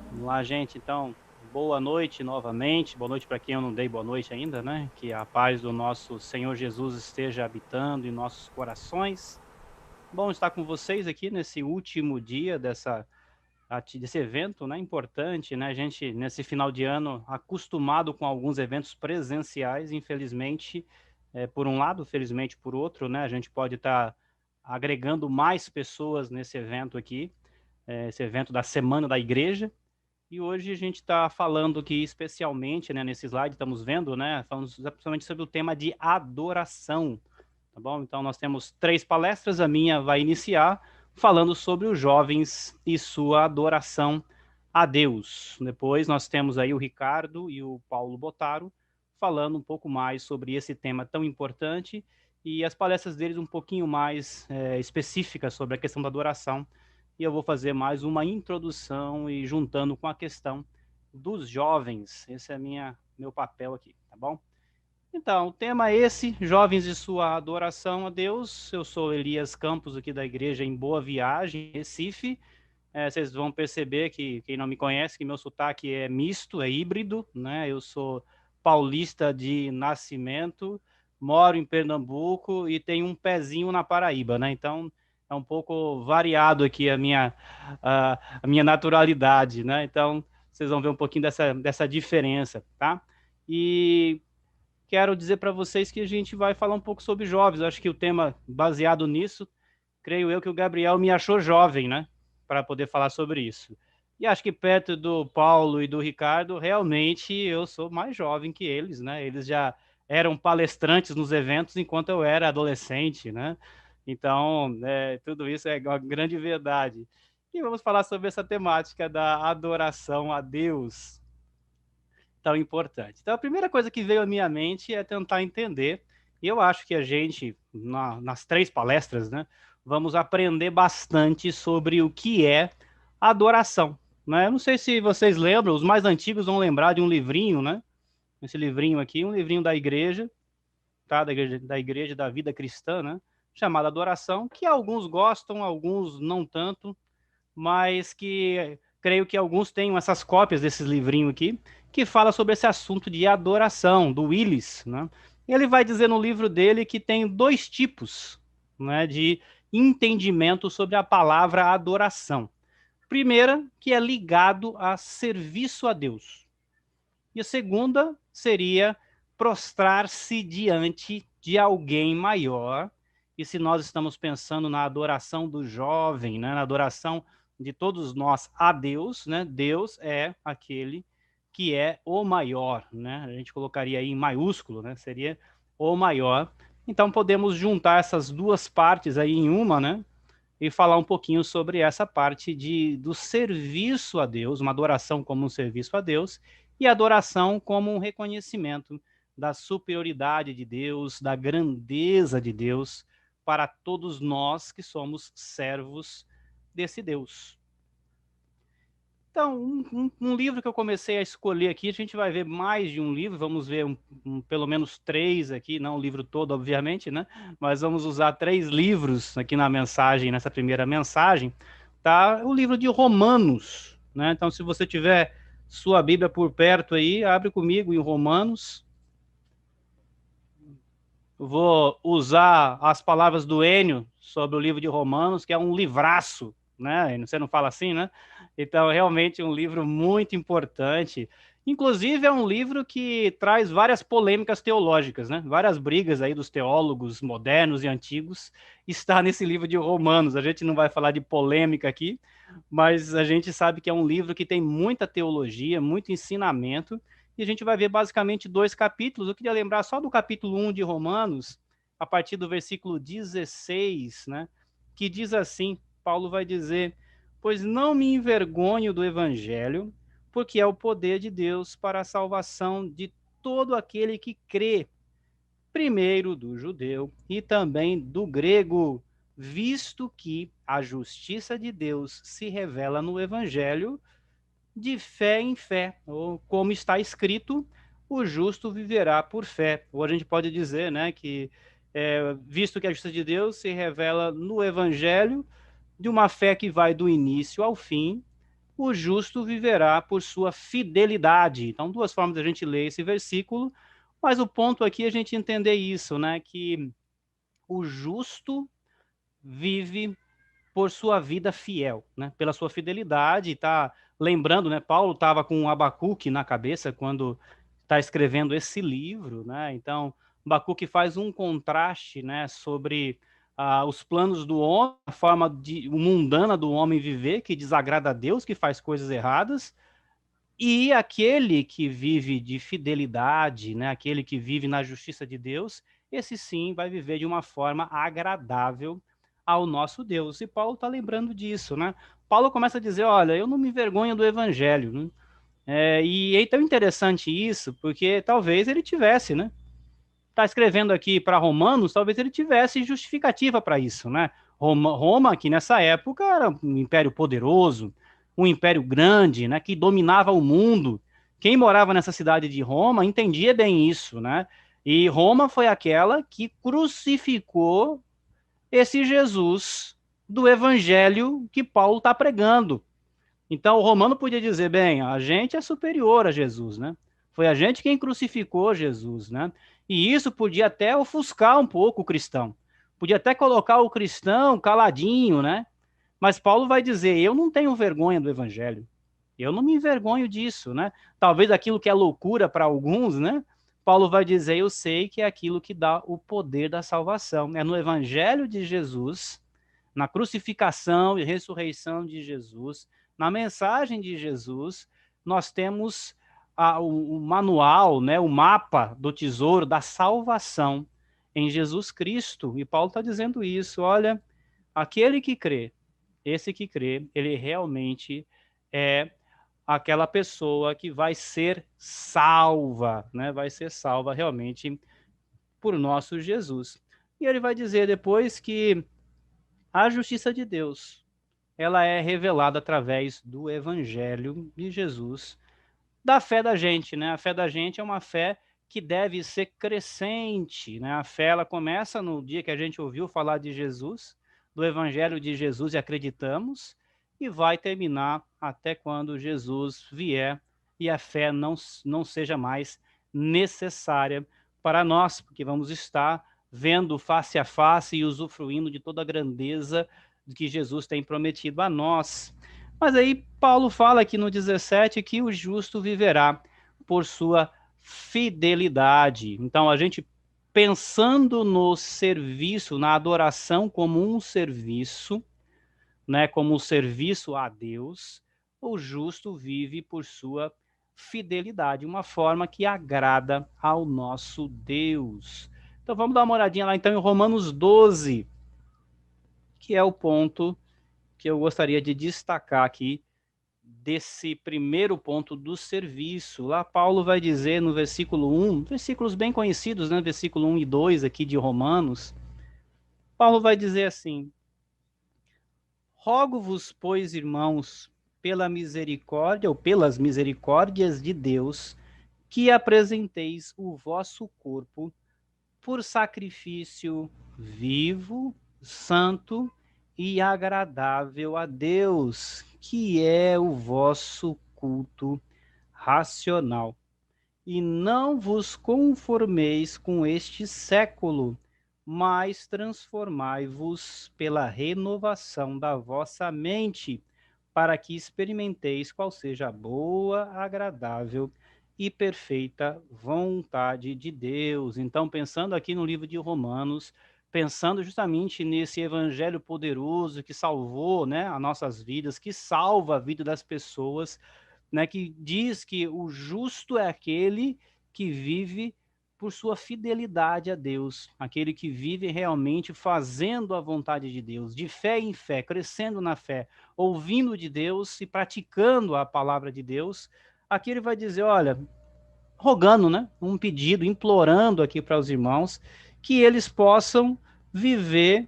Vamos lá, gente. Então, boa noite novamente. Boa noite para quem eu não dei boa noite ainda, né? Que a paz do nosso Senhor Jesus esteja habitando em nossos corações. Bom estar com vocês aqui nesse último dia desse evento, né? Importante, né? A gente, nesse final de ano, acostumado com alguns eventos presenciais, infelizmente, por um lado, felizmente por outro, né? A gente pode estar agregando mais pessoas nesse evento aqui, esse evento da Semana da Igreja. E hoje a gente está falando aqui especialmente, né, nesse slide, estamos vendo, né, falando especialmente sobre o tema de adoração, tá bom? Então nós temos 3 palestras, a minha vai iniciar falando sobre os jovens e sua adoração a Deus. Depois nós temos aí o Ricardo e o Paulo Botaro falando um pouco mais sobre esse tema tão importante e as palestras deles um pouquinho mais específicas sobre a questão da adoração, e eu vou fazer mais uma introdução e juntando com a questão dos jovens. Esse é meu papel aqui, tá bom? Então, o tema é esse, jovens e sua adoração a Deus. Eu sou Elias Campos, aqui da igreja em Boa Viagem, Recife. Vocês vão perceber que, quem não me conhece, que meu sotaque é misto, é híbrido, né? Eu sou paulista de nascimento, moro em Pernambuco e tenho um pezinho na Paraíba, né? Então, é um pouco variado aqui a minha naturalidade, né? Então, vocês vão ver um pouquinho dessa diferença, tá? E quero dizer para vocês que a gente vai falar um pouco sobre jovens. Eu acho que o tema baseado nisso, creio eu que o Gabriel me achou jovem, né? Para poder falar sobre isso. E acho que perto do Paulo e do Ricardo, realmente eu sou mais jovem que eles, né? Eles já eram palestrantes nos eventos enquanto eu era adolescente, né? Então, tudo isso é uma grande verdade. E vamos falar sobre essa temática da adoração a Deus, tão importante. Então, a primeira coisa que veio à minha mente é tentar entender, e eu acho que a gente, nas 3 palestras, né, vamos aprender bastante sobre o que é adoração. Né? Eu não sei se vocês lembram, os mais antigos vão lembrar de um livrinho, né? Esse livrinho aqui, um livrinho da igreja, tá? Da igreja da vida cristã, né? Chamado Adoração, que alguns gostam, alguns não tanto, mas que creio que alguns tenham essas cópias desses livrinhos aqui, que fala sobre esse assunto de adoração, do Willis, né? Ele vai dizer no livro dele que tem 2 tipos, né, de entendimento sobre a palavra adoração. Primeira, que é ligado a serviço a Deus. E a segunda seria prostrar-se diante de alguém maior. E se nós estamos pensando na adoração do jovem, né, na adoração de todos nós a Deus, né, Deus é aquele que é o maior, né? A gente colocaria aí em maiúsculo, né? Seria o maior. Então podemos juntar essas 2 partes aí em uma, né? E falar um pouquinho sobre essa parte do serviço a Deus, uma adoração como um serviço a Deus, e adoração como um reconhecimento da superioridade de Deus, da grandeza de Deus para todos nós que somos servos desse Deus. Então, um livro que eu comecei a escolher aqui, a gente vai ver mais de um livro, vamos ver pelo menos 3 aqui, não o livro todo, obviamente, né? Mas vamos usar 3 livros aqui na mensagem, nessa primeira mensagem, tá? O livro de Romanos, né? Então, se você tiver sua Bíblia por perto aí, abre comigo em Romanos. Eu vou usar as palavras do Enio sobre o livro de Romanos, que é um livraço, né? Você não fala assim, né? Então, realmente um livro muito importante. Inclusive, é um livro que traz várias polêmicas teológicas, né? Várias brigas aí dos teólogos modernos e antigos está nesse livro de Romanos. A gente não vai falar de polêmica aqui, mas a gente sabe que é um livro que tem muita teologia, muito ensinamento, e a gente vai ver basicamente 2 capítulos. Eu queria lembrar só do capítulo 1 de Romanos, a partir do versículo 16, né? Que diz assim, Paulo vai dizer: pois não me envergonho do evangelho, porque é o poder de Deus para a salvação de todo aquele que crê, primeiro do judeu e também do grego, visto que a justiça de Deus se revela no evangelho de fé em fé, ou como está escrito, o justo viverá por fé. Ou a gente pode dizer, né, que visto que a justiça de Deus se revela no Evangelho, de uma fé que vai do início ao fim, o justo viverá por sua fidelidade. Então, duas formas de a gente ler esse versículo, mas o ponto aqui é a gente entender isso, né? Que o justo vive por sua vida fiel, né? Pela sua fidelidade, tá lembrando, né? Paulo estava com um Abacuque na cabeça quando está escrevendo esse livro, né? Então, Abacuque faz um contraste, né, sobre os planos do homem, a forma mundana do homem viver, que desagrada a Deus, que faz coisas erradas, e aquele que vive de fidelidade, né, aquele que vive na justiça de Deus, esse sim vai viver de uma forma agradável ao nosso Deus. E Paulo está lembrando disso, né? Paulo começa a dizer, olha, eu não me envergonho do evangelho, né? E é tão interessante isso, porque talvez ele tivesse, né? Está escrevendo aqui para Romanos, talvez ele tivesse justificativa para isso, né? Roma, que nessa época era um império poderoso, um império grande, né, que dominava o mundo. Quem morava nessa cidade de Roma entendia bem isso, né? E Roma foi aquela que crucificou esse Jesus do evangelho que Paulo está pregando. Então, o romano podia dizer, bem, a gente é superior a Jesus, né? Foi a gente quem crucificou Jesus, né? E isso podia até ofuscar um pouco o cristão. Podia até colocar o cristão caladinho, né? Mas Paulo vai dizer, eu não tenho vergonha do evangelho. Eu não me envergonho disso, né? Talvez aquilo que é loucura para alguns, né? Paulo vai dizer, eu sei que é aquilo que dá o poder da salvação. É no evangelho de Jesus, na crucificação e ressurreição de Jesus, na mensagem de Jesus, nós temos o manual, né, o mapa do tesouro da salvação em Jesus Cristo. E Paulo está dizendo isso, olha, aquele que crê, esse que crê, ele realmente é aquela pessoa que vai ser salva, né? Vai ser salva realmente por nosso Jesus. E ele vai dizer depois que a justiça de Deus, ela é revelada através do evangelho de Jesus, da fé da gente, né? A fé da gente é uma fé que deve ser crescente, né? A fé, ela começa no dia que a gente ouviu falar de Jesus, do evangelho de Jesus e acreditamos, e vai terminar até quando Jesus vier e a fé não seja mais necessária para nós, porque vamos estar vendo face a face e usufruindo de toda a grandeza que Jesus tem prometido a nós. Mas aí Paulo fala aqui no 17 que o justo viverá por sua fidelidade. Então a gente pensando no serviço, na adoração como um serviço, né, como um serviço a Deus, o justo vive por sua fidelidade, uma forma que agrada ao nosso Deus. Então vamos dar uma olhadinha lá então em Romanos 12, que é o ponto que eu gostaria de destacar aqui desse primeiro ponto do serviço. Lá Paulo vai dizer no versículo 1, versículos bem conhecidos, né? Versículo 1 e 2 aqui de Romanos. Paulo vai dizer assim: rogo-vos, pois, irmãos, pela misericórdia ou pelas misericórdias de Deus, que apresenteis o vosso corpo por sacrifício vivo, santo e agradável a Deus, que é o vosso culto racional. E não vos conformeis com este século, mas transformai-vos pela renovação da vossa mente, para que experimenteis qual seja a boa, agradável e perfeita vontade de Deus. Então, pensando aqui no livro de Romanos, pensando justamente nesse evangelho poderoso que salvou, né, as nossas vidas, que salva a vida das pessoas, né, que diz que o justo é aquele que vive por sua fidelidade a Deus, aquele que vive realmente fazendo a vontade de Deus, de fé em fé, crescendo na fé, ouvindo de Deus e praticando a palavra de Deus. Aqui ele vai dizer, olha, rogando, né, um pedido, implorando aqui para os irmãos que eles possam viver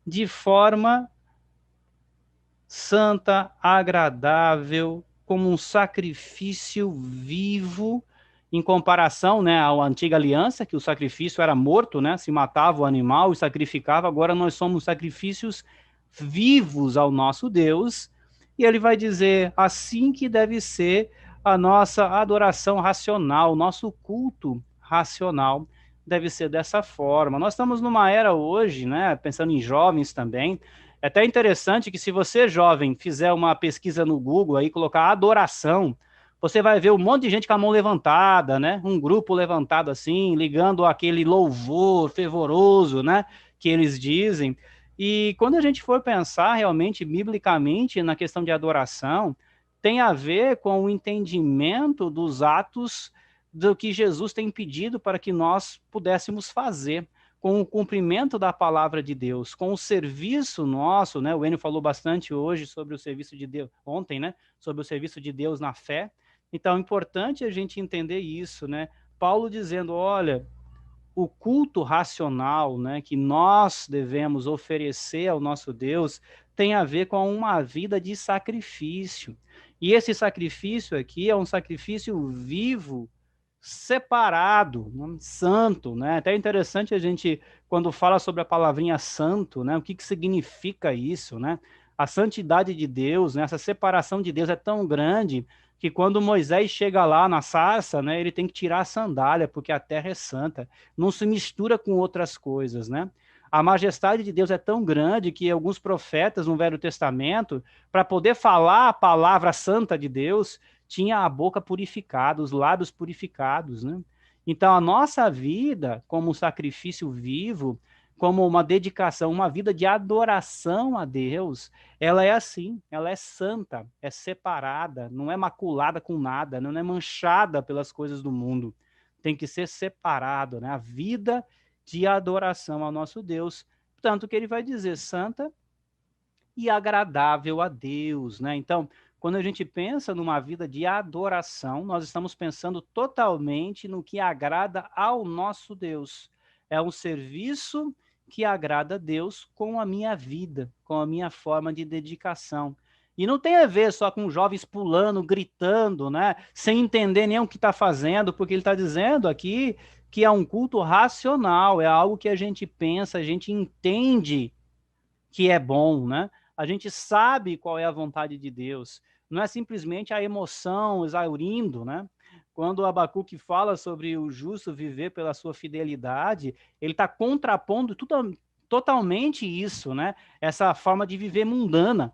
de forma santa, agradável, como um sacrifício vivo, em comparação, né, à antiga aliança, que o sacrifício era morto, né, se matava o animal e sacrificava, agora nós somos sacrifícios vivos ao nosso Deus, E ele vai dizer, assim que deve ser a nossa adoração racional, o nosso culto racional deve ser dessa forma. Nós estamos numa era hoje, né, pensando em jovens também, é até interessante que se você, jovem, fizer uma pesquisa no Google aí, colocar adoração, você vai ver um monte de gente com a mão levantada, né, um grupo levantado assim, ligando aquele louvor fervoroso, né, que eles dizem. E quando a gente for pensar realmente, biblicamente, na questão de adoração, tem a ver com o entendimento dos atos do que Jesus tem pedido para que nós pudéssemos fazer, com o cumprimento da palavra de Deus, com o serviço nosso, né? O Enio falou bastante hoje sobre o serviço de Deus, ontem, né? Sobre o serviço de Deus na fé. Então, é importante a gente entender isso, né? Paulo dizendo, olha, o culto racional, né, que nós devemos oferecer ao nosso Deus tem a ver com uma vida de sacrifício. E esse sacrifício aqui é um sacrifício vivo, separado, santo, né? Até é interessante a gente, quando fala sobre a palavrinha santo, né, o que significa isso, né? A santidade de Deus, né, essa separação de Deus é tão grande que quando Moisés chega lá na sarça, né, ele tem que tirar a sandália, porque a terra é santa, não se mistura com outras coisas, né? A majestade de Deus é tão grande que alguns profetas no Velho Testamento, para poder falar a palavra santa de Deus, tinha a boca purificada, os lábios purificados, né? Então, a nossa vida, como um sacrifício vivo, como uma dedicação, uma vida de adoração a Deus, ela é assim, ela é santa, é separada, não é maculada com nada, não é manchada pelas coisas do mundo. Tem que ser separado, né? A vida de adoração ao nosso Deus. Tanto que ele vai dizer santa e agradável a Deus, né? Então, quando a gente pensa numa vida de adoração, nós estamos pensando totalmente no que agrada ao nosso Deus. É um serviço que agrada a Deus com a minha vida, com a minha forma de dedicação. E não tem a ver só com jovens pulando, gritando, né? Sem entender nem o que está fazendo, porque ele está dizendo aqui que é um culto racional, é algo que a gente pensa, a gente entende que é bom, né? A gente sabe qual é a vontade de Deus. Não é simplesmente a emoção exaurindo, né? Quando o Abacuque fala sobre o justo viver pela sua fidelidade, ele está contrapondo totalmente isso, né? Essa forma de viver mundana.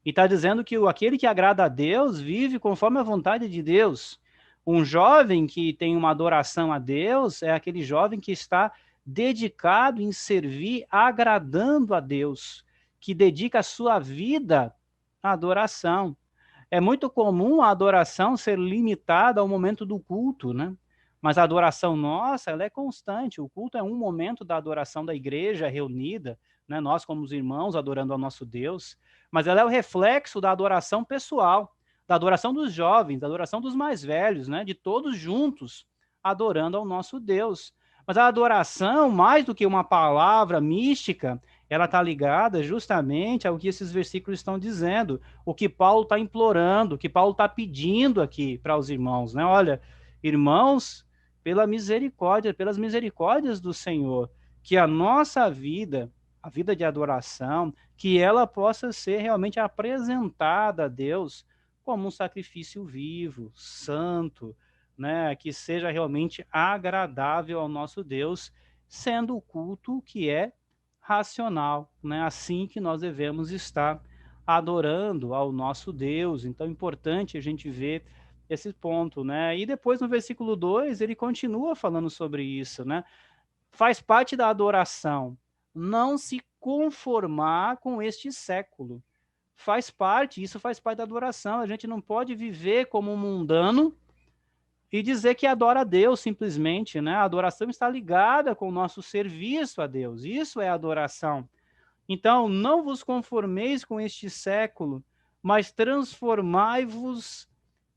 E está dizendo que aquele que agrada a Deus vive conforme a vontade de Deus. Um jovem que tem uma adoração a Deus é aquele jovem que está dedicado em servir, agradando a Deus, que dedica a sua vida à adoração. É muito comum a adoração ser limitada ao momento do culto, né? Mas a adoração nossa, ela é constante. O culto é um momento da adoração da igreja reunida, né? Nós como os irmãos adorando ao nosso Deus, mas ela é o reflexo da adoração pessoal, da adoração dos jovens, da adoração dos mais velhos, né? De todos juntos adorando ao nosso Deus. Mas a adoração, mais do que uma palavra mística, ela está ligada justamente ao que esses versículos estão dizendo, o que Paulo está implorando, o que Paulo está pedindo aqui para os irmãos, né? Olha, irmãos, pela misericórdia, pelas misericórdias do Senhor, que a nossa vida, a vida de adoração, que ela possa ser realmente apresentada a Deus como um sacrifício vivo, santo, né? Que seja realmente agradável ao nosso Deus, sendo o culto que é racional, né? Assim que nós devemos estar adorando ao nosso Deus. Então é importante a gente ver esse ponto, né? E depois no versículo 2 ele continua falando sobre isso, né? Faz parte da adoração não se conformar com este século. Faz parte, isso faz parte da adoração. A gente não pode viver como um mundano e dizer que adora a Deus simplesmente, né? A adoração está ligada com o nosso serviço a Deus. Isso é adoração. Então, não vos conformeis com este século, mas transformai-vos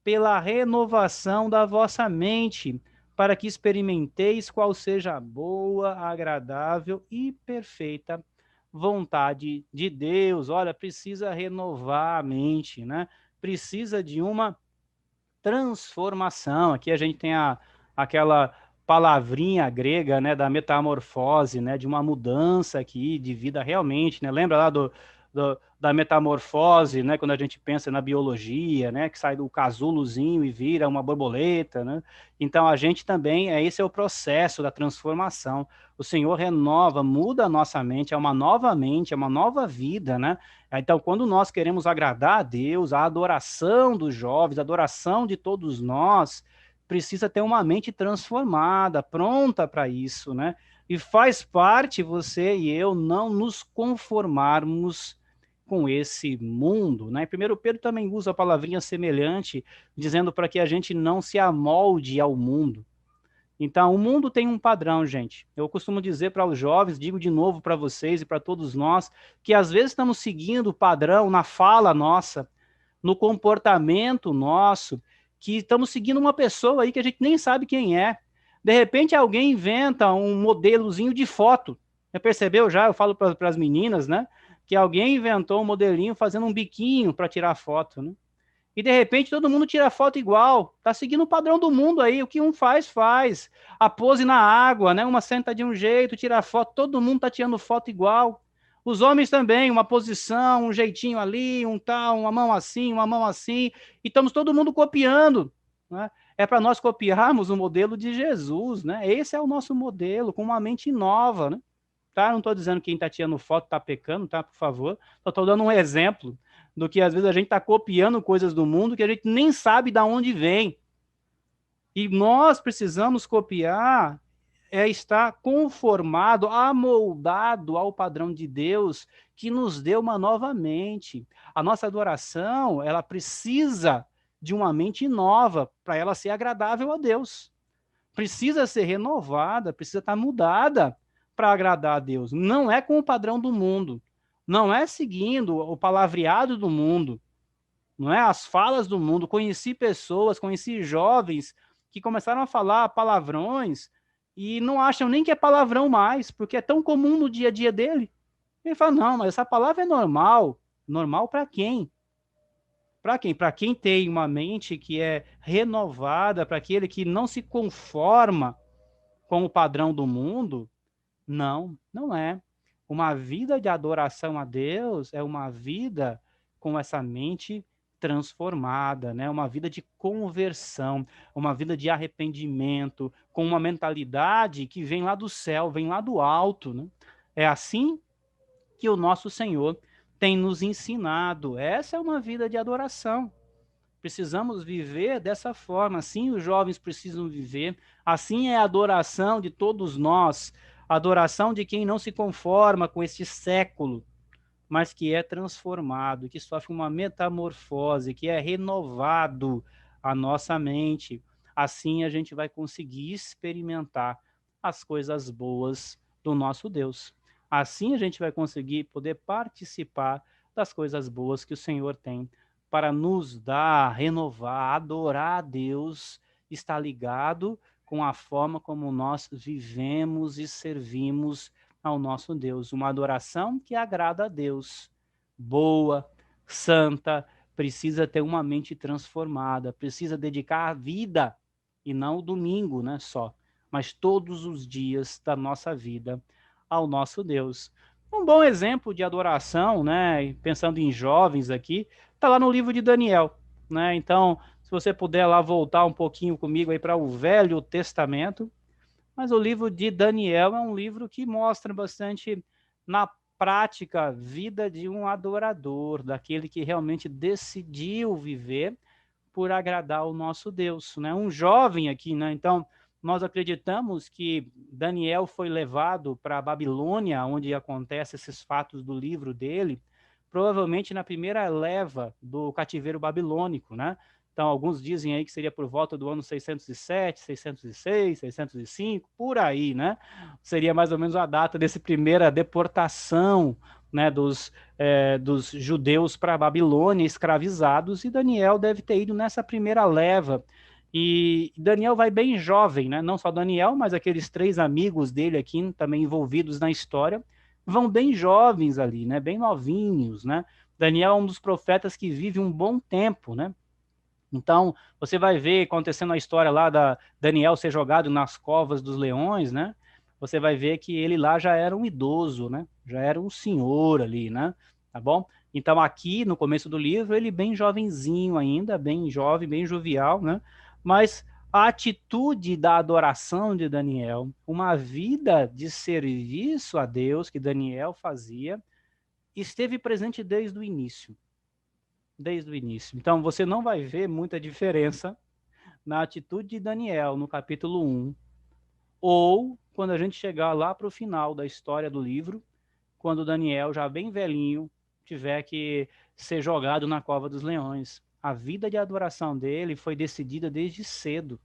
pela renovação da vossa mente, para que experimenteis qual seja a boa, agradável e perfeita vontade de Deus. Olha, precisa renovar a mente, né? Precisa de uma transformação. Aqui a gente tem aquela palavrinha grega, né, da metamorfose, né, de uma mudança aqui de vida realmente, né? Lembra lá da metamorfose, né? Quando a gente pensa na biologia, né? Que sai do casulozinho e vira uma borboleta, né? Então a gente também, esse é o processo da transformação. O Senhor renova, muda a nossa mente, é uma nova vida, né? Então, quando nós queremos agradar a Deus, a adoração dos jovens, a adoração de todos nós, precisa ter uma mente transformada, pronta para isso, né? E faz parte, você e eu, não nos conformarmos com esse mundo, né? Primeiro Pedro também usa a palavrinha semelhante, dizendo para que a gente não se amolde ao mundo. Então, o mundo tem um padrão, gente. Eu costumo dizer para os jovens, digo de novo para vocês e para todos nós, que às vezes estamos seguindo o padrão na fala nossa, no comportamento nosso, que estamos seguindo uma pessoa aí que a gente nem sabe quem é. De repente, alguém inventa um modelozinho de foto. Já percebeu já? Eu falo para as meninas, né? Que alguém inventou um modelinho fazendo um biquinho para tirar foto, né? E de repente todo mundo tira foto igual. Tá seguindo o padrão do mundo aí. O que um faz, faz. A pose na água, né? Uma senta de um jeito, tira foto. Todo mundo tá tirando foto igual. Os homens também, uma posição, um jeitinho ali, um tal, uma mão assim, uma mão assim. E estamos todo mundo copiando, né? É para nós copiarmos o modelo de Jesus, né? Esse é o nosso modelo, com uma mente nova, né? Tá? Não estou dizendo que quem está tirando foto está pecando, tá? Por favor. Só estou dando um exemplo do que às vezes a gente está copiando coisas do mundo que a gente nem sabe de onde vem. E nós precisamos copiar, estar conformado, amoldado ao padrão de Deus que nos deu uma nova mente. A nossa adoração, ela precisa de uma mente nova para ela ser agradável a Deus. Precisa ser renovada, precisa estar mudada para agradar a Deus. Não é com o padrão do mundo, não é seguindo o palavreado do mundo, não é as falas do mundo. Conheci pessoas, conheci jovens que começaram a falar palavrões e não acham nem que é palavrão mais, porque é tão comum no dia a dia dele. Ele fala, não, mas essa palavra é normal. Normal para quem? Para quem? Para quem tem uma mente que é renovada, para aquele que não se conforma com o padrão do mundo, não, não é. Uma vida de adoração a Deus é uma vida com essa mente transformada, né? Uma vida de conversão, uma vida de arrependimento, com uma mentalidade que vem lá do céu, vem lá do alto, né? É assim que o nosso Senhor tem nos ensinado. Essa é uma vida de adoração. Precisamos viver dessa forma, assim os jovens precisam viver, assim é a adoração de todos nós, a adoração de quem não se conforma com este século, mas que é transformado, que sofre uma metamorfose, que é renovado a nossa mente. Assim a gente vai conseguir experimentar as coisas boas do nosso Deus. Assim a gente vai conseguir poder participar das coisas boas que o Senhor tem para nos dar, renovar, adorar a Deus, está ligado com a forma como nós vivemos e servimos ao nosso Deus. Uma adoração que agrada a Deus, boa, santa, precisa ter uma mente transformada, precisa dedicar a vida, e não o domingo, né, só, mas todos os dias da nossa vida ao nosso Deus. Um bom exemplo de adoração, né, pensando em jovens aqui, está lá no livro de Daniel, né? Então, se você puder lá voltar um pouquinho comigo aí para o Velho Testamento, mas o livro de Daniel é um livro que mostra bastante na prática a vida de um adorador, daquele que realmente decidiu viver por agradar o nosso Deus, né? Um jovem aqui, né? Então, nós acreditamos que Daniel foi levado para a Babilônia, onde acontecem esses fatos do livro dele, provavelmente na primeira leva do cativeiro babilônico, né? Então, alguns dizem aí que seria por volta do ano 607, 606, 605, por aí, né? Seria mais ou menos a data dessa primeira deportação, né, dos judeus para a Babilônia, escravizados, e Daniel deve ter ido nessa primeira leva. E Daniel vai bem jovem, né? Não só Daniel, mas aqueles 3 amigos dele aqui, também envolvidos na história, vão bem jovens ali, né? Bem novinhos, né? Daniel é um dos profetas que vive um bom tempo, né? Então, você vai ver acontecendo a história lá da Daniel ser jogado nas covas dos leões, né? Você vai ver que ele lá já era um idoso, né? Já era um senhor ali, né? Tá bom? Então, aqui, no começo do livro, ele bem jovenzinho ainda, bem jovem, bem jovial, né? Mas a atitude da adoração de Daniel, uma vida de serviço a Deus que Daniel fazia, esteve presente desde o início. Desde o início. Então, você não vai ver muita diferença na atitude de Daniel no capítulo 1, ou quando a gente chegar lá para o final da história do livro, quando Daniel, já bem velhinho, tiver que ser jogado na cova dos leões. A vida de adoração dele foi decidida desde cedo,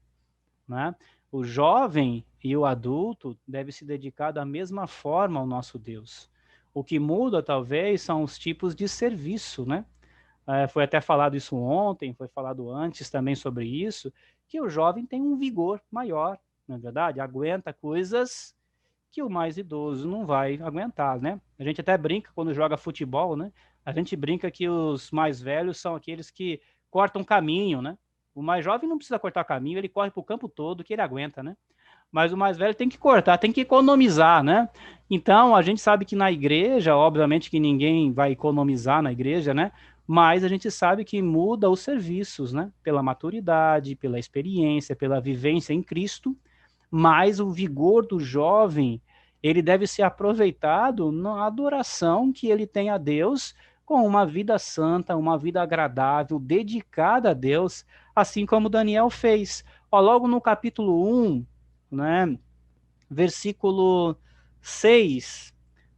né? O jovem e o adulto devem se dedicar da mesma forma ao nosso Deus. O que muda, talvez, são os tipos de serviço, né? Foi até falado isso ontem, foi falado antes também sobre isso, que o jovem tem um vigor maior, não é verdade? Aguenta coisas que o mais idoso não vai aguentar, né? A gente até brinca quando joga futebol, né? A gente brinca que os mais velhos são aqueles que cortam caminho, né? O mais jovem não precisa cortar caminho, ele corre para o campo todo que ele aguenta, né? Mas o mais velho tem que cortar, tem que economizar, né? Então, a gente sabe que na igreja, obviamente que ninguém vai economizar na igreja, né? Mas a gente sabe que muda os serviços, né? Pela maturidade, pela experiência, pela vivência em Cristo, mas o vigor do jovem, ele deve ser aproveitado na adoração que ele tem a Deus, com uma vida santa, uma vida agradável, dedicada a Deus, assim como Daniel fez. Ó, logo no capítulo 1, né, versículo 6,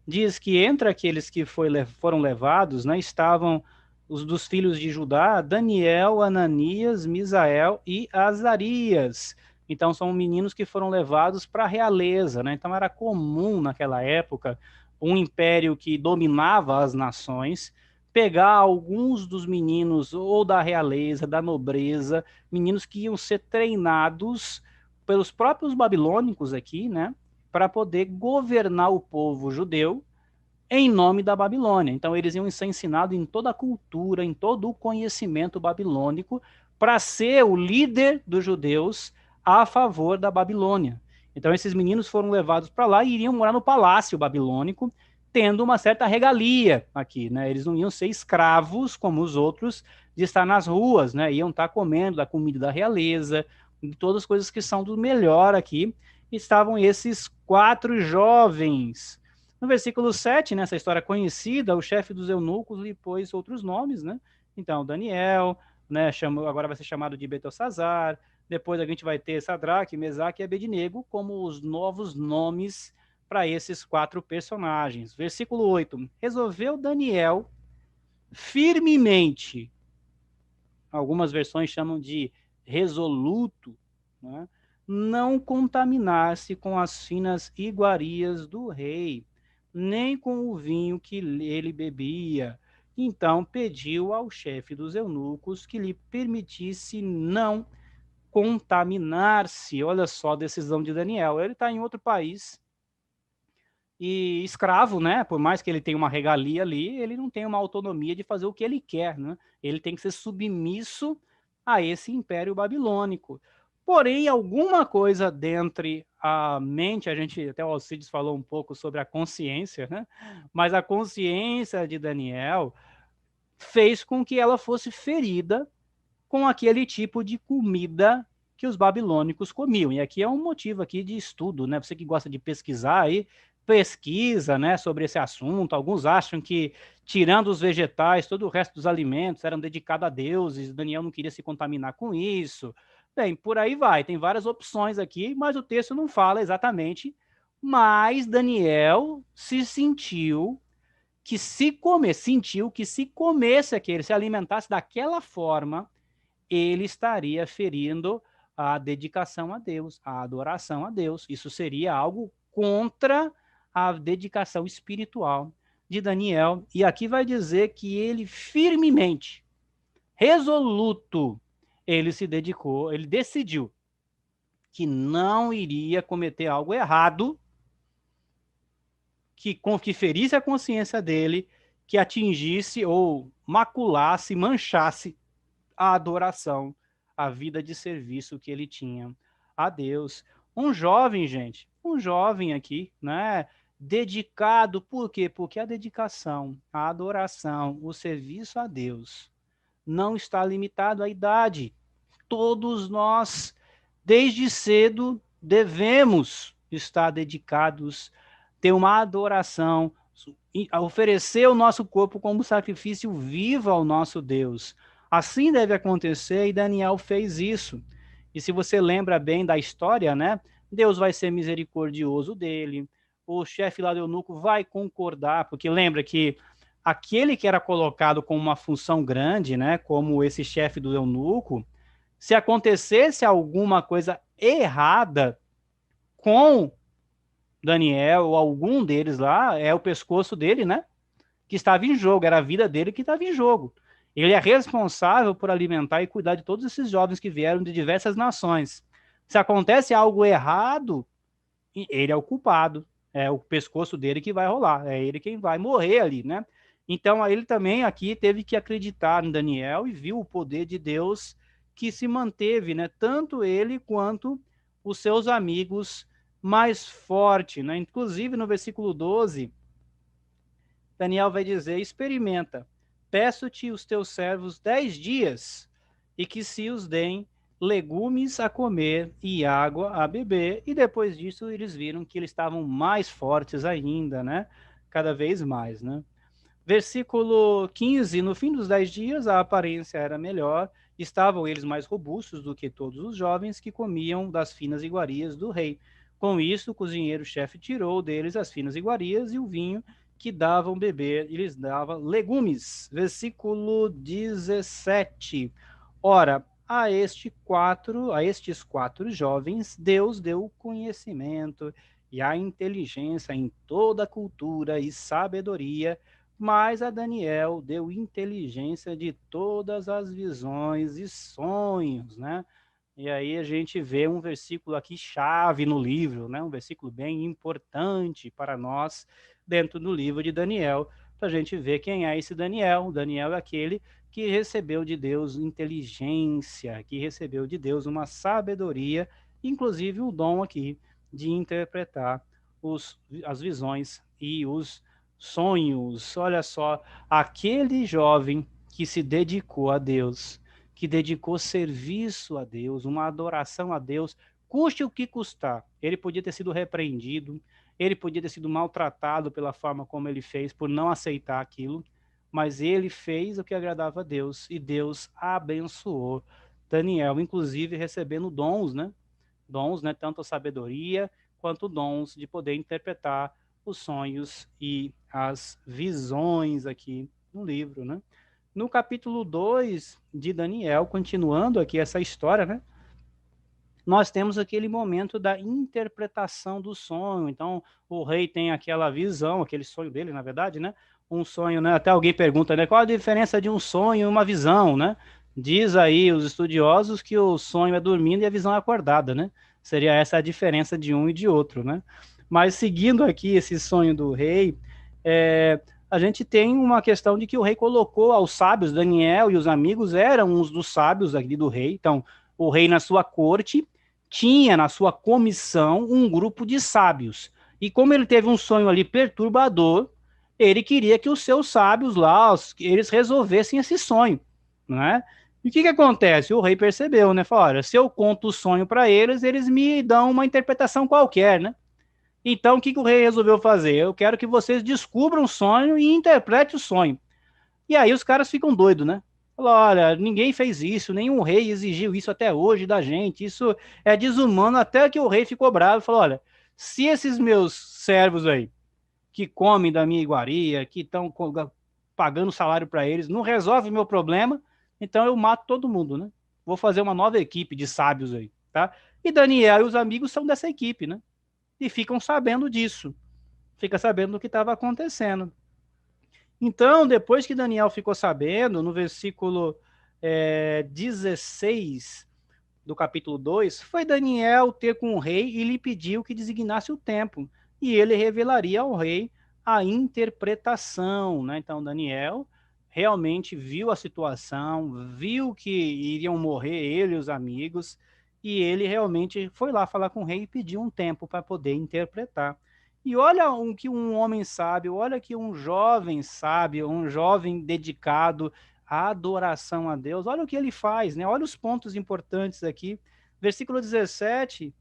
diz que entre aqueles que foram levados, né, estavam os dos filhos de Judá, Daniel, Ananias, Misael e Azarias. Então são meninos que foram levados para a realeza, né? Então era comum naquela época um império que dominava as nações pegar alguns dos meninos ou da realeza, da nobreza, meninos que iam ser treinados pelos próprios babilônicos aqui, né, para poder governar o povo judeu em nome da Babilônia. Então, eles iam ser ensinados em toda a cultura, em todo o conhecimento babilônico, para ser o líder dos judeus a favor da Babilônia. Então, esses meninos foram levados para lá e iriam morar no palácio babilônico, tendo uma certa regalia aqui, né? Eles não iam ser escravos como os outros de estar nas ruas, né? Iam estar comendo da comida da realeza, de todas as coisas que são do melhor aqui. Estavam esses 4 jovens. No versículo 7, nessa história conhecida, o chefe dos eunucos lhe pôs outros nomes, né? Então, Daniel, né, agora vai ser chamado de Beltesazar, depois a gente vai ter Sadraque, Mesaque e Abednego como os novos nomes para esses 4 personagens. Versículo 8, resolveu Daniel firmemente, algumas versões chamam de resoluto, né, não contaminar-se com as finas iguarias do rei, nem com o vinho que ele bebia. Então pediu ao chefe dos eunucos que lhe permitisse não contaminar-se. Olha só a decisão de Daniel. Ele está em outro país e escravo, né? Por mais que ele tenha uma regalia ali, ele não tem uma autonomia de fazer o que ele quer, né? Ele tem que ser submisso a esse império babilônico. Porém, alguma coisa dentre a mente, a gente até o Alcides falou um pouco sobre a consciência, né? Mas a consciência de Daniel fez com que ela fosse ferida com aquele tipo de comida que os babilônicos comiam. E aqui é um motivo aqui de estudo, né? Você que gosta de pesquisar aí, pesquisa, né, sobre esse assunto. Alguns acham que, tirando os vegetais, todo o resto dos alimentos eram dedicados a deuses, Daniel não queria se contaminar com isso. Bem, por aí vai, tem várias opções aqui, mas o texto não fala exatamente. Mas Daniel sentiu que se comesse aquele, se alimentasse daquela forma, ele estaria ferindo a dedicação a Deus, a adoração a Deus. Isso seria algo contra a dedicação espiritual de Daniel. E aqui vai dizer que ele firmemente, resoluto, ele se dedicou, ele decidiu que não iria cometer algo errado, que ferisse a consciência dele, que atingisse ou maculasse, manchasse a adoração, a vida de serviço que ele tinha a Deus. Um jovem, gente, um jovem aqui, né, dedicado, por quê? Porque a dedicação, a adoração, o serviço a Deus não está limitado à idade. Todos nós, desde cedo, devemos estar dedicados, ter uma adoração, oferecer o nosso corpo como sacrifício vivo ao nosso Deus. Assim deve acontecer e Daniel fez isso. E se você lembra bem da história, né? Deus vai ser misericordioso dele. O chefe lá do eunuco vai concordar, porque lembra que aquele que era colocado com uma função grande, né, como esse chefe do eunuco, se acontecesse alguma coisa errada com Daniel ou algum deles lá, é o pescoço dele, né? Que estava em jogo, era a vida dele que estava em jogo. Ele é responsável por alimentar e cuidar de todos esses jovens que vieram de diversas nações. Se acontece algo errado, ele é o culpado. É o pescoço dele que vai rolar. É ele quem vai morrer ali, né? Então, ele também aqui teve que acreditar em Daniel e viu o poder de Deus que se manteve, né? Tanto ele quanto os seus amigos mais forte, né? Inclusive, no versículo 12, Daniel vai dizer: experimenta, peço-te os teus servos 10 dias, e que se os deem legumes a comer e água a beber. E depois disso, eles viram que eles estavam mais fortes ainda, né? Cada vez mais, né? Versículo 15: no fim dos 10 dias, a aparência era melhor, estavam eles mais robustos do que todos os jovens que comiam das finas iguarias do rei. Com isso, o cozinheiro-chefe tirou deles as finas iguarias e o vinho que davam beber, e lhes dava legumes. Versículo 17. Ora, a estes quatro jovens, Deus deu conhecimento e a inteligência em toda a cultura e sabedoria, mas a Daniel deu inteligência de todas as visões e sonhos, né? E aí a gente vê um versículo aqui chave no livro, né? Um versículo bem importante para nós dentro do livro de Daniel, para a gente ver quem é esse Daniel. Daniel é aquele que recebeu de Deus inteligência, que recebeu de Deus uma sabedoria, inclusive o dom aqui de interpretar as visões e os sonhos. Olha só, aquele jovem que se dedicou a Deus, que dedicou serviço a Deus, uma adoração a Deus, custe o que custar. Ele podia ter sido repreendido, ele podia ter sido maltratado pela forma como ele fez, por não aceitar aquilo, mas ele fez o que agradava a Deus e Deus abençoou Daniel, inclusive recebendo dons, né? Dons, né? Tanto a sabedoria quanto dons de poder interpretar os sonhos e as visões aqui no livro, né? No capítulo 2 de Daniel, continuando aqui essa história, né? Nós temos aquele momento da interpretação do sonho. Então, o rei tem aquela visão, aquele sonho dele, na verdade, né? Um sonho, né? Até alguém pergunta, né? Qual a diferença de um sonho e uma visão, né? Diz aí os estudiosos que o sonho é dormindo e a visão é acordada, né? Seria essa a diferença de um e de outro, né? Mas seguindo aqui esse sonho do rei, a gente tem uma questão de que o rei colocou aos sábios, Daniel e os amigos eram uns dos sábios aqui do rei. Então, o rei na sua corte tinha na sua comissão um grupo de sábios. E como ele teve um sonho ali perturbador, ele queria que os seus sábios lá, eles resolvessem esse sonho, né? E o que acontece? O rei percebeu, né? Falou, olha, se eu conto o sonho para eles, eles me dão uma interpretação qualquer, né? Então, o que o rei resolveu fazer? Eu quero que vocês descubram o sonho e interpretem o sonho. E aí os caras ficam doidos, né? Falou, olha, ninguém fez isso, nenhum rei exigiu isso até hoje da gente, isso é desumano, até que o rei ficou bravo e falou, olha, se esses meus servos aí, que comem da minha iguaria, que estão pagando salário para eles, não resolve o meu problema, então eu mato todo mundo, né? Vou fazer uma nova equipe de sábios aí, tá? E Daniel e os amigos são dessa equipe, né? E ficam sabendo disso, fica sabendo do que estava acontecendo. Então, depois que Daniel ficou sabendo, no versículo 16 do capítulo 2, foi Daniel ter com o rei e lhe pediu que designasse o tempo, e ele revelaria ao rei a interpretação, né? Então, Daniel realmente viu a situação, viu que iriam morrer ele e os amigos, e ele realmente foi lá falar com o rei e pediu um tempo para poder interpretar. E olha o que um homem sábio, olha que um jovem sábio, um jovem dedicado à adoração a Deus, olha o que ele faz, né? Olha os pontos importantes aqui. Versículo 17,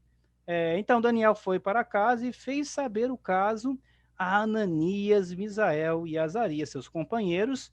então Daniel foi para casa e fez saber o caso a Ananias, Misael e Azarias, seus companheiros,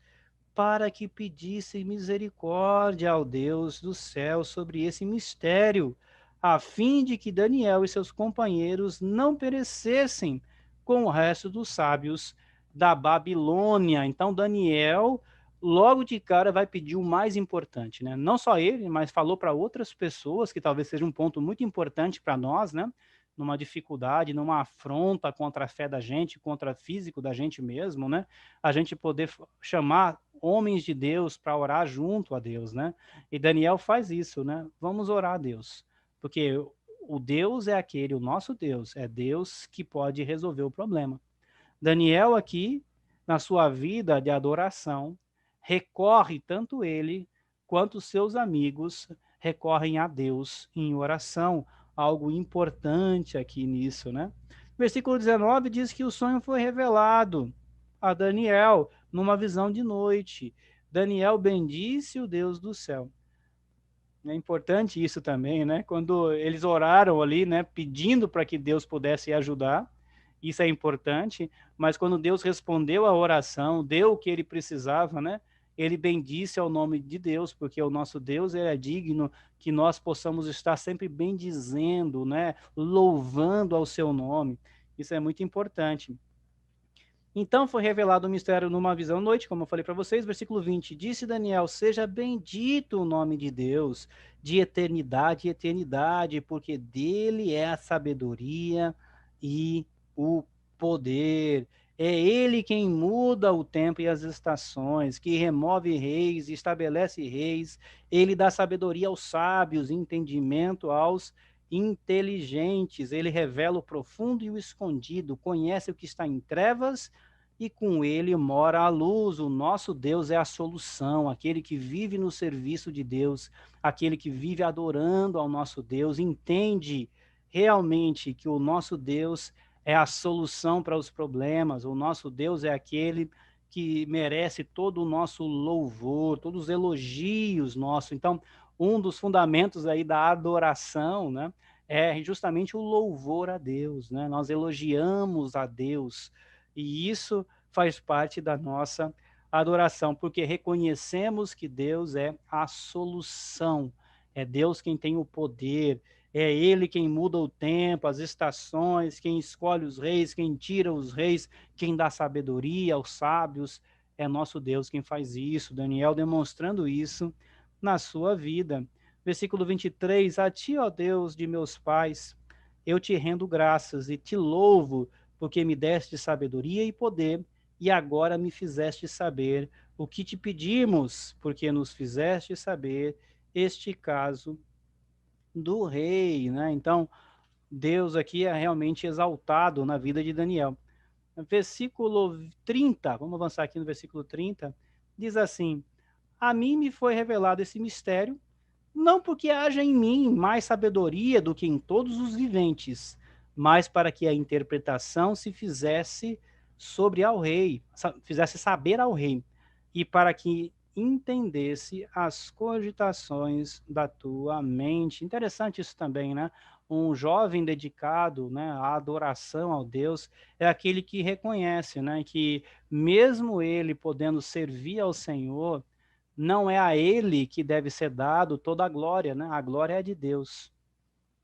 para que pedissem misericórdia ao Deus do céu sobre esse mistério, a fim de que Daniel e seus companheiros não perecessem com o resto dos sábios da Babilônia. Então, Daniel, logo de cara, vai pedir o mais importante, né? Não só ele, mas falou para outras pessoas, que talvez seja um ponto muito importante para nós, né? Numa dificuldade, numa afronta contra a fé da gente, contra o físico da gente mesmo, né? A gente poder chamar homens de Deus para orar junto a Deus, né? E Daniel faz isso, né? Vamos orar a Deus, porque o Deus é aquele, o nosso Deus, é Deus que pode resolver o problema. Daniel aqui, na sua vida de adoração, recorre tanto ele quanto seus amigos recorrem a Deus em oração, algo importante aqui nisso, né? Versículo 19 diz que o sonho foi revelado a Daniel numa visão de noite. Daniel bendisse o Deus do céu. É importante isso também, né? Quando eles oraram ali, né, pedindo para que Deus pudesse ajudar, isso é importante, mas quando Deus respondeu à oração, deu o que ele precisava, né? Ele bendisse ao nome de Deus, porque o nosso Deus é digno que nós possamos estar sempre bendizendo, né? Louvando ao seu nome. Isso é muito importante. Então foi revelado o mistério numa visão à noite, como eu falei para vocês, versículo 20. Disse Daniel: Seja bendito o nome de Deus, de eternidade e eternidade, porque dele é a sabedoria e o poder. É ele quem muda o tempo e as estações, que remove reis e estabelece reis. Ele dá sabedoria aos sábios, entendimento aos inteligentes. Ele revela o profundo e o escondido, conhece o que está em trevas e com ele mora a luz. O nosso Deus é a solução, aquele que vive no serviço de Deus, aquele que vive adorando ao nosso Deus, entende realmente que o nosso Deus é a solução para os problemas, o nosso Deus é aquele que merece todo o nosso louvor, todos os elogios nossos. Então, um dos fundamentos aí da adoração, né, é justamente o louvor a Deus, né? Nós elogiamos a Deus, e isso faz parte da nossa adoração, porque reconhecemos que Deus é a solução, é Deus quem tem o poder, é Ele quem muda o tempo, as estações, quem escolhe os reis, quem tira os reis, quem dá sabedoria aos sábios, é nosso Deus quem faz isso. Daniel demonstrando isso na sua vida. Versículo 23, a ti, ó Deus de meus pais, eu te rendo graças e te louvo, porque me deste sabedoria e poder, e agora me fizeste saber o que te pedimos, porque nos fizeste saber este caso do rei, né? Então, Deus aqui é realmente exaltado na vida de Daniel. Versículo 30, vamos avançar aqui no versículo 30, diz assim: A mim me foi revelado esse mistério, não porque haja em mim mais sabedoria do que em todos os viventes, mas para que a interpretação se fizesse sobre ao rei, fizesse saber ao rei, e para que entendesse as cogitações da tua mente. Interessante isso também, né? Um jovem dedicado, né, à adoração ao Deus é aquele que reconhece, né, que mesmo ele podendo servir ao Senhor, não é a ele que deve ser dado toda a glória, né? A glória é de Deus.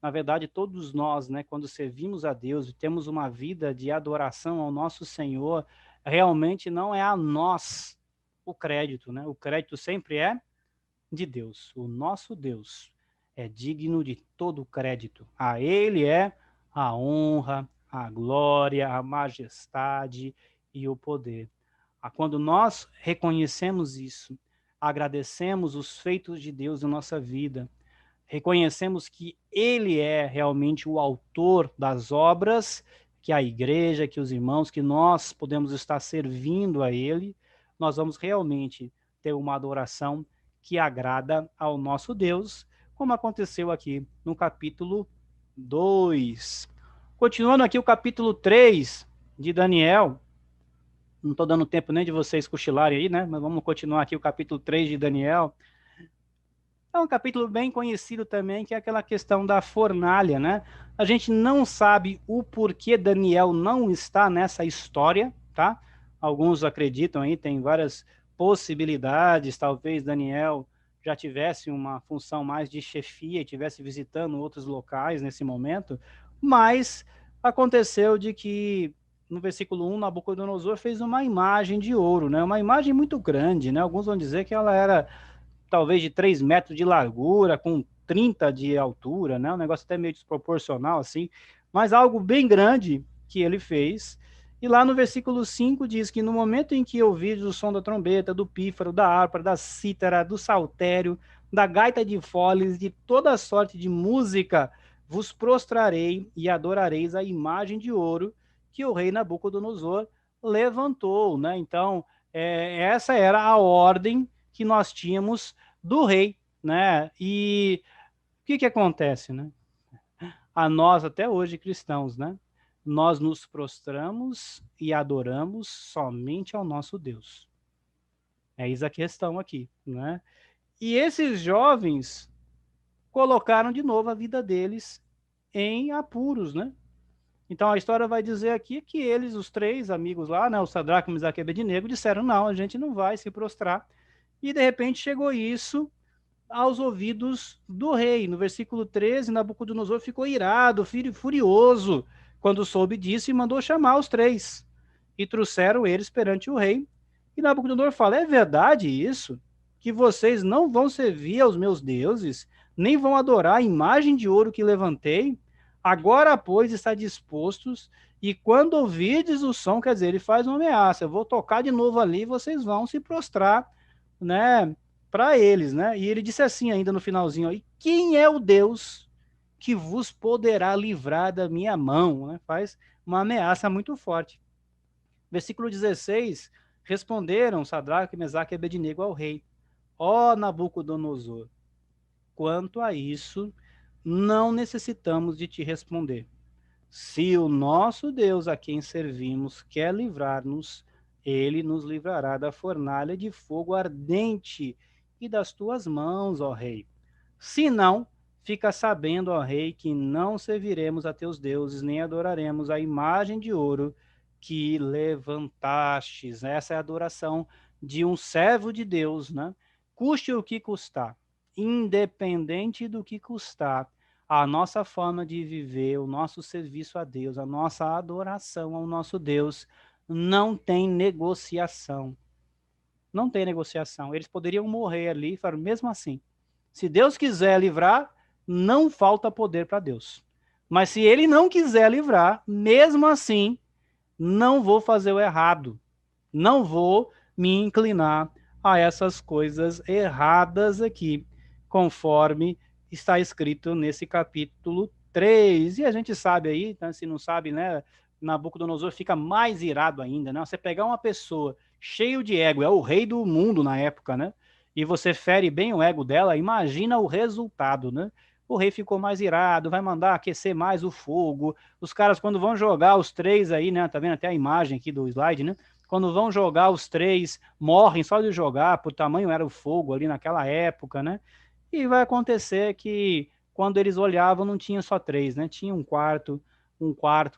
Na verdade, todos nós, né, quando servimos a Deus e temos uma vida de adoração ao nosso Senhor, realmente não é a nós o crédito, né? O crédito sempre é de Deus. O nosso Deus é digno de todo o crédito. A ele é a honra, a glória, a majestade e o poder. Quando nós reconhecemos isso, agradecemos os feitos de Deus em nossa vida, reconhecemos que Ele é realmente o autor das obras, que a igreja, que os irmãos, que nós podemos estar servindo a Ele, nós vamos realmente ter uma adoração que agrada ao nosso Deus, como aconteceu aqui no capítulo 2. Continuando aqui o capítulo 3 de Daniel, não estou dando tempo nem de vocês cochilarem aí, né? Mas vamos continuar aqui o capítulo 3 de Daniel. É um capítulo bem conhecido também, que é aquela questão da fornalha, né? A gente não sabe o porquê Daniel não está nessa história, tá? Alguns acreditam aí, tem várias possibilidades, talvez Daniel já tivesse uma função mais de chefia e estivesse visitando outros locais nesse momento, mas aconteceu de que no versículo 1, Nabucodonosor fez uma imagem de ouro, né? Uma imagem muito grande, né? Alguns vão dizer que ela era talvez de 3 metros de largura, com 30 de altura, né? Um negócio até meio desproporcional, assim, mas algo bem grande que ele fez. E lá no versículo 5 diz que no momento em que ouvides o som da trombeta, do pífaro, da harpa, da cítara, do saltério, da gaita de foles, de toda sorte de música, vos prostrarei e adorareis a imagem de ouro que o rei Nabucodonosor levantou, né? Então, essa era a ordem que nós tínhamos do rei, né? E o que que acontece, né? A nós até hoje cristãos, né? Nós nos prostramos e adoramos somente ao nosso Deus. Eis a questão aqui, né? E esses jovens colocaram de novo a vida deles em apuros, né? Então a história vai dizer aqui que eles, os três amigos lá, né, o Sadraque, Mesaque e Abednego, disseram: não, a gente não vai se prostrar. E de repente chegou isso aos ouvidos do rei. No versículo 13, Nabucodonosor ficou irado, furioso, quando soube disso e mandou chamar os três. E trouxeram eles perante o rei. E Nabucodonosor fala: é verdade isso? Que vocês não vão servir aos meus deuses, nem vão adorar a imagem de ouro que levantei? Agora, pois, está dispostos, e quando ouvirdes o som, quer dizer, ele faz uma ameaça: eu vou tocar de novo ali, e vocês vão se prostrar, né, para eles, né? E ele disse assim ainda no finalzinho: e quem é o Deus que vos poderá livrar da minha mão? Né? Faz uma ameaça muito forte. Versículo 16: responderam Sadraque, Mesaque e Abednego ao rei: ó Nabucodonosor, quanto a isso, não necessitamos de te responder. Se o nosso Deus a quem servimos quer livrar-nos, ele nos livrará da fornalha de fogo ardente e das tuas mãos, ó rei. Se não, fica sabendo, ó rei, que não serviremos a teus deuses, nem adoraremos a imagem de ouro que levantastes. Essa é a adoração de um servo de Deus, né? Custe o que custar, independente do que custar, a nossa forma de viver, o nosso serviço a Deus, a nossa adoração ao nosso Deus, não tem negociação. Não tem negociação. Eles poderiam morrer ali, falaram, mesmo assim. Se Deus quiser livrar, não falta poder para Deus. Mas se ele não quiser livrar, mesmo assim, não vou fazer o errado. Não vou me inclinar a essas coisas erradas aqui, conforme está escrito nesse capítulo 3. E a gente sabe aí, né, se não sabe, né, Nabucodonosor fica mais irado ainda, né? Você pegar uma pessoa cheio de ego, é o rei do mundo na época, né? E você fere bem o ego dela, imagina o resultado, né? O rei ficou mais irado, vai mandar aquecer mais o fogo. Os caras, quando vão jogar os três aí, né? Tá vendo até a imagem aqui do slide, né? Quando vão jogar os três, morrem só de jogar, por tamanho era o fogo ali naquela época, né? E vai acontecer que quando eles olhavam não tinha só três, né? Tinha um quarto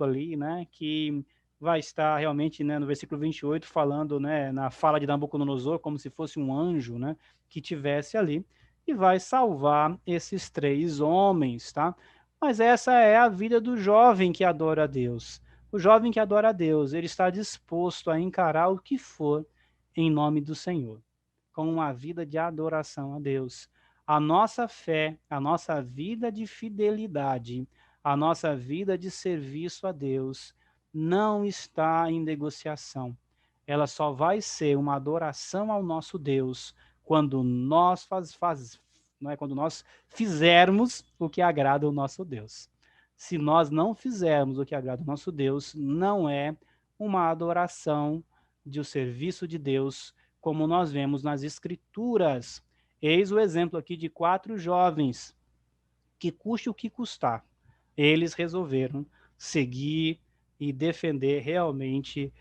ali, né? Que vai estar realmente, né, no versículo 28 falando, né, na fala de Nabucodonosor, como se fosse um anjo, né, que tivesse ali, e vai salvar esses três homens, tá? Mas essa é a vida do jovem que adora a Deus. O jovem que adora a Deus, ele está disposto a encarar o que for em nome do Senhor, com uma vida de adoração a Deus. A nossa fé, a nossa vida de fidelidade, a nossa vida de serviço a Deus não está em negociação. Ela só vai ser uma adoração ao nosso Deus quando nós não é quando nós fizermos o que agrada ao nosso Deus. Se nós não fizermos o que agrada ao nosso Deus, não é uma adoração de o serviço de Deus, como nós vemos nas Escrituras. Eis o exemplo aqui de 4 jovens que, custe o que custar, eles resolveram seguir e defender realmente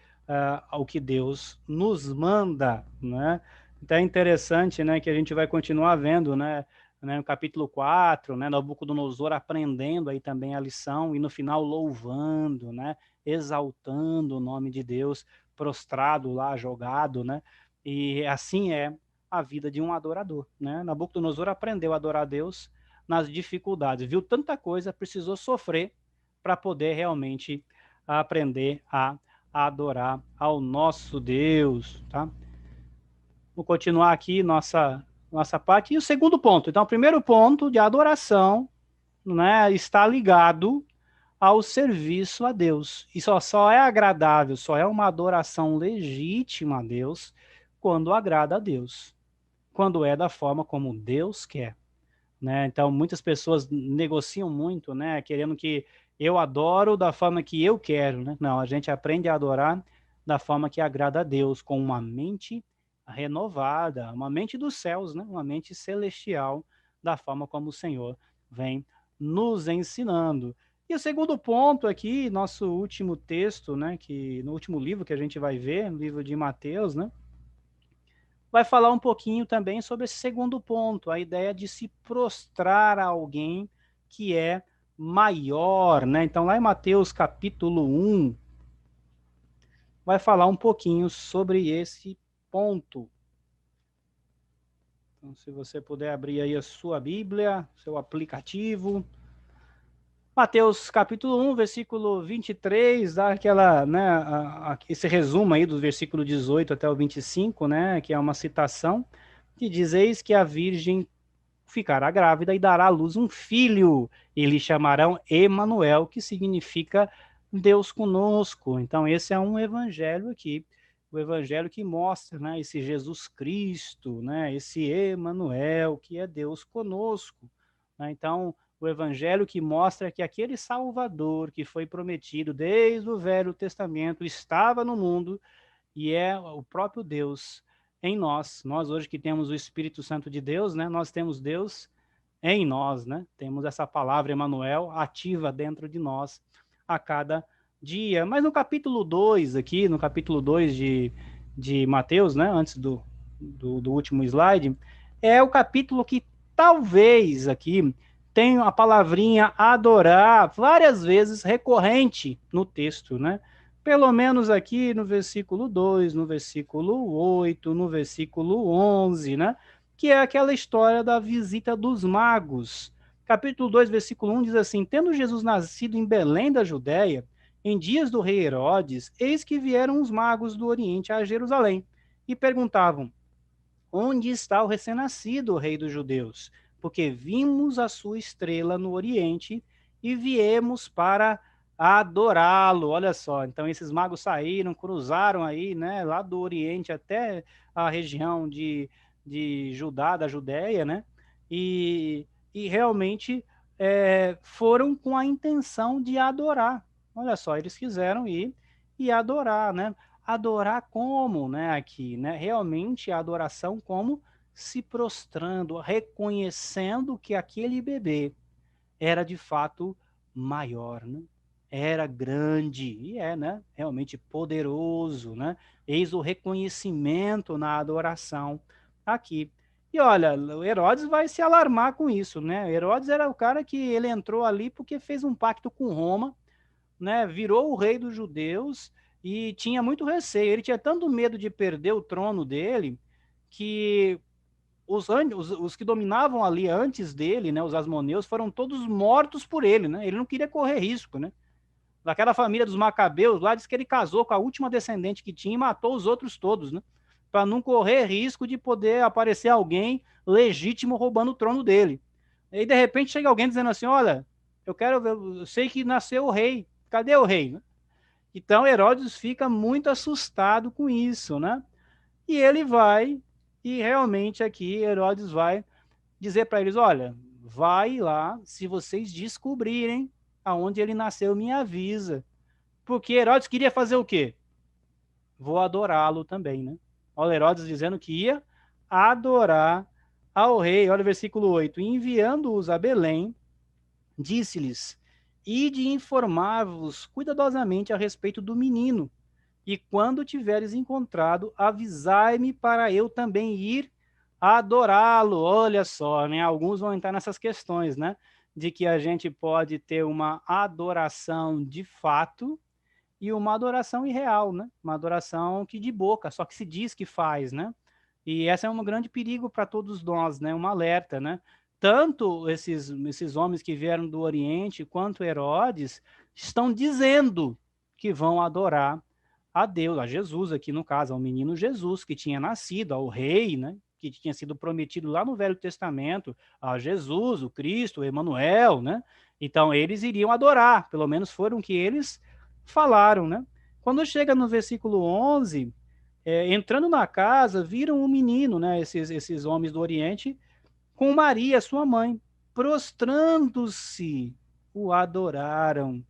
o que Deus nos manda, né? Então é interessante, né, que a gente vai continuar vendo, no capítulo 4, né, Nabucodonosor aprendendo aí também a lição e no final louvando, né, exaltando o nome de Deus, prostrado lá, jogado, né? E assim é a vida de um adorador, né? Nabucodonosor aprendeu a adorar a Deus nas dificuldades, viu tanta coisa, precisou sofrer para poder realmente aprender a adorar ao nosso Deus, tá? Vou continuar aqui nossa parte. E o segundo ponto, então, o primeiro ponto de adoração, né, está ligado ao serviço a Deus. E só é agradável, só é uma adoração legítima a Deus quando agrada a Deus, quando é da forma como Deus quer, né? Então, muitas pessoas negociam muito, né, querendo que eu adoro da forma que eu quero, né? Não, a gente aprende a adorar da forma que agrada a Deus, com uma mente renovada, uma mente dos céus, né? Uma mente celestial, da forma como o Senhor vem nos ensinando. E o segundo ponto aqui, nosso último texto, né, que no último livro que a gente vai ver, no livro de Mateus, né, vai falar um pouquinho também sobre esse segundo ponto, a ideia de se prostrar a alguém que é maior, né? Então, lá em Mateus capítulo 1, vai falar um pouquinho sobre esse ponto. Então, se você puder abrir aí a sua Bíblia, seu aplicativo. Mateus capítulo 1, versículo 23, dá aquela, né, esse resumo aí do versículo 18 até o 25, né, que é uma citação, que diz: eis que a virgem ficará grávida e dará à luz um filho, e lhe chamarão Emanuel, que significa Deus conosco. Então esse é um evangelho aqui, o evangelho que mostra, né, esse Jesus Cristo, né, esse Emanuel, que é Deus conosco, né? Então o evangelho que mostra que aquele Salvador que foi prometido desde o Velho Testamento estava no mundo e é o próprio Deus em nós. Nós hoje que temos o Espírito Santo de Deus, né, nós temos Deus em nós, né? Temos essa palavra Emanuel ativa dentro de nós a cada dia. Mas no capítulo 2 aqui, no capítulo 2 de Mateus, né, antes do último slide, é o capítulo que talvez aqui tenha a palavrinha adorar várias vezes recorrente no texto, né? Pelo menos aqui no versículo 2, no versículo 8, no versículo 11, né? Que é aquela história da visita dos magos. Capítulo 2, versículo 1 diz assim: tendo Jesus nascido em Belém da Judéia, em dias do rei Herodes, eis que vieram os magos do Oriente a Jerusalém e perguntavam: onde está o recém-nascido, o rei dos judeus? Porque vimos a sua estrela no Oriente e viemos para adorá-lo. Olha só, então esses magos saíram, cruzaram aí, né, lá do Oriente até a região de Judá, da Judéia, né, e realmente foram com a intenção de adorar. Olha só, eles quiseram ir e adorar, né? Adorar como, né, aqui, né? Realmente a adoração como se prostrando, reconhecendo que aquele bebê era de fato maior, né? Era grande e é, né? Realmente poderoso, né? Eis o reconhecimento na adoração aqui. E olha, o Herodes vai se alarmar com isso, né? Herodes era o cara que ele entrou ali porque fez um pacto com Roma, né, virou o rei dos judeus e tinha muito receio. Ele tinha tanto medo de perder o trono dele que os que dominavam ali antes dele, né, os asmoneus, foram todos mortos por ele, né? Ele não queria correr risco, né? Daquela família dos macabeus lá, diz que ele casou com a última descendente que tinha e matou os outros todos, né? Para não correr risco de poder aparecer alguém legítimo roubando o trono dele. E de repente chega alguém dizendo assim: olha, eu quero ver, eu sei que nasceu o rei, cadê o rei? Então Herodes fica muito assustado com isso, né? E ele vai, e realmente aqui Herodes vai dizer para eles: olha, vai lá, se vocês descobrirem aonde ele nasceu, me avisa. Porque Herodes queria fazer o quê? Vou adorá-lo também, né? Olha Herodes dizendo que ia adorar ao rei. Olha o versículo 8: enviando-os a Belém, disse-lhes: e de informar-vos cuidadosamente a respeito do menino. E quando tiveres encontrado, avisai-me para eu também ir adorá-lo. Olha só, né? Alguns vão entrar nessas questões, né? De que a gente pode ter uma adoração de fato e uma adoração irreal, né? Uma adoração que de boca, só que se diz que faz, né? E essa é um grande perigo para todos nós, né? Um alerta, né? Tanto esses homens que vieram do Oriente quanto Herodes estão dizendo que vão adorar a Deus, a Jesus aqui no caso, ao menino Jesus que tinha nascido, ao rei, né? Que tinha sido prometido lá no Velho Testamento, a Jesus, o Cristo, o Emanuel, né? Então eles iriam adorar, pelo menos foram que eles falaram, né? Quando chega no versículo 11, entrando na casa, viram um menino, né? Esses homens do Oriente, com Maria, sua mãe, prostrando-se, o adoraram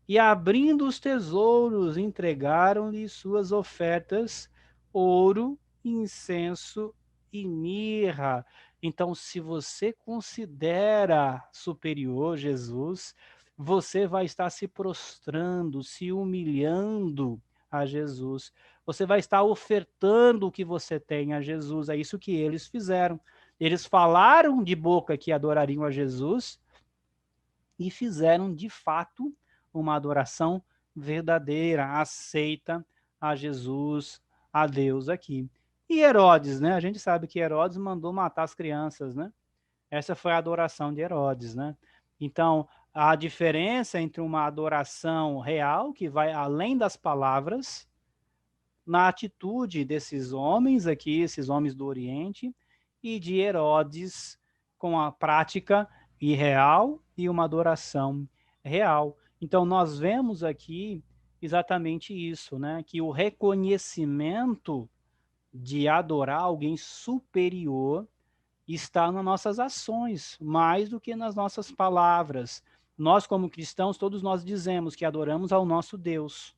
e abrindo os tesouros, entregaram-lhe suas ofertas, ouro, incenso e mirra. Então, se você considera superior Jesus, você vai estar se prostrando, se humilhando a Jesus. Você vai estar ofertando o que você tem a Jesus. É isso que eles fizeram. Eles falaram de boca que adorariam a Jesus, e fizeram de fato uma adoração verdadeira, aceita a Jesus, a Deus aqui. E Herodes, né? A gente sabe que Herodes mandou matar as crianças, né? Essa foi a adoração de Herodes, né? Então, a diferença entre uma adoração real, que vai além das palavras, na atitude desses homens aqui, esses homens do Oriente, e de Herodes com a prática irreal e uma adoração real. Então, nós vemos aqui exatamente isso, né? Que o reconhecimento de adorar alguém superior está nas nossas ações, mais do que nas nossas palavras. Nós, como cristãos, todos nós dizemos que adoramos ao nosso Deus.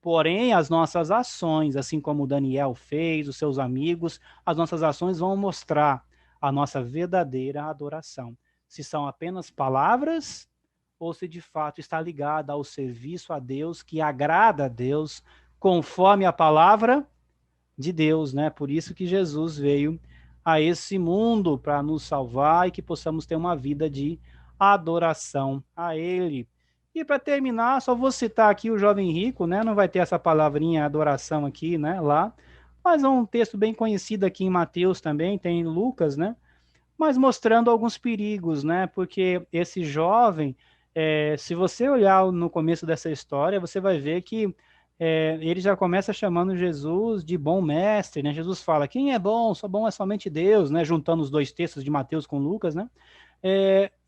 Porém, as nossas ações, assim como Daniel fez, os seus amigos, as nossas ações vão mostrar a nossa verdadeira adoração. Se são apenas palavras ou se de fato está ligada ao serviço a Deus, que agrada a Deus, conforme a palavra de Deus, né? Por isso que Jesus veio a esse mundo para nos salvar e que possamos ter uma vida de adoração a Ele. E para terminar, só vou citar aqui o jovem rico, né? Não vai ter essa palavrinha adoração aqui, né? Lá, mas é um texto bem conhecido aqui em Mateus também, tem em Lucas, né? Mas mostrando alguns perigos, né? Porque esse jovem, se você olhar no começo dessa história, você vai ver que ele já começa chamando Jesus de bom mestre, né? Jesus fala, quem é bom? Só bom é somente Deus, né? Juntando os dois textos de Mateus com Lucas, né?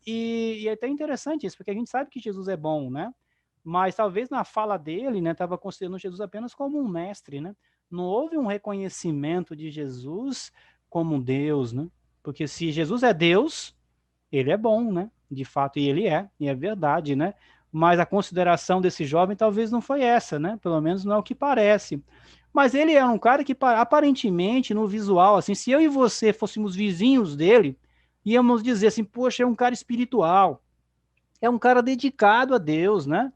E é até interessante isso, porque a gente sabe que Jesus é bom, né? Mas talvez na fala dele, né, estava considerando Jesus apenas como um mestre, né? Não houve um reconhecimento de Jesus como um Deus, né? Porque se Jesus é Deus, ele é bom, né? De fato, e é verdade, né? Mas a consideração desse jovem talvez não foi essa, né? Pelo menos não é o que parece. Mas ele é um cara que, aparentemente, no visual, assim, se eu e você fôssemos vizinhos dele, íamos dizer assim, poxa, é um cara espiritual, é um cara dedicado a Deus, né?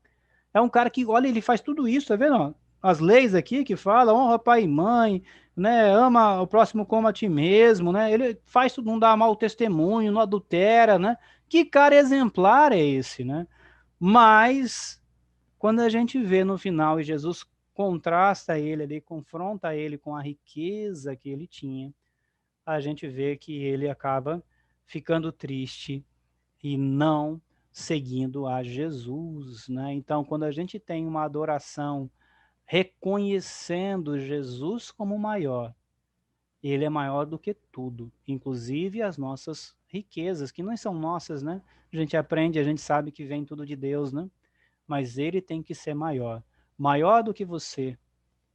É um cara que, olha, ele faz tudo isso, tá vendo? As leis aqui que falam, honra pai e mãe, né? Ama o próximo como a ti mesmo, né? Ele faz tudo, não dá mau testemunho, não adultera, né? Que cara exemplar é esse, né? Mas, quando a gente vê no final e Jesus contrasta ele ali, confronta ele com a riqueza que ele tinha, a gente vê que ele acaba ficando triste e não seguindo a Jesus, né? Então, quando a gente tem uma adoração reconhecendo Jesus como maior, ele é maior do que tudo, inclusive as nossas riquezas, que não são nossas, né? A gente aprende, a gente sabe que vem tudo de Deus, né? Mas ele tem que ser maior, maior do que você,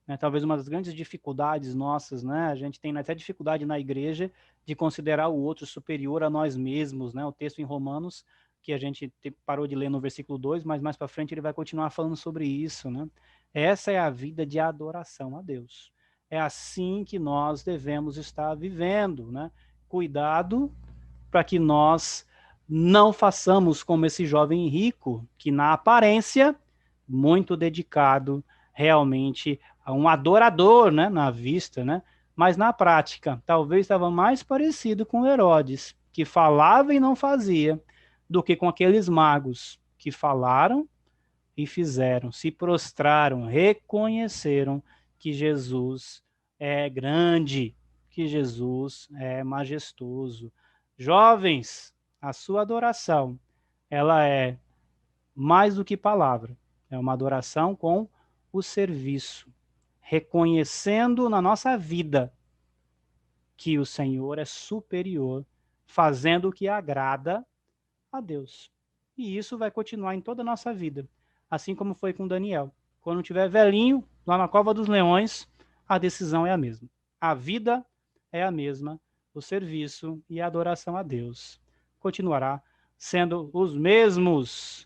né? Talvez uma das grandes dificuldades nossas, né? A gente tem até dificuldade na igreja de considerar o outro superior a nós mesmos, né? O texto em Romanos, que a gente parou de ler no versículo 2, mas mais para frente ele vai continuar falando sobre isso, né? Essa é a vida de adoração a Deus. É assim que nós devemos estar vivendo, né? Cuidado para que nós Não façamos como esse jovem rico, que na aparência, muito dedicado realmente a um adorador, né, na vista, né? Mas na prática, talvez estava mais parecido com Herodes, que falava e não fazia, do que com aqueles magos que falaram e fizeram, se prostraram, reconheceram que Jesus é grande, que Jesus é majestoso. Jovens, a sua adoração, ela é mais do que palavra, é uma adoração com o serviço, reconhecendo na nossa vida que o Senhor é superior, fazendo o que agrada a Deus. E isso vai continuar em toda a nossa vida, assim como foi com Daniel. Quando tiver velhinho, lá na cova dos leões, a decisão é a mesma. A vida é a mesma, o serviço e a adoração a Deus continuará sendo os mesmos.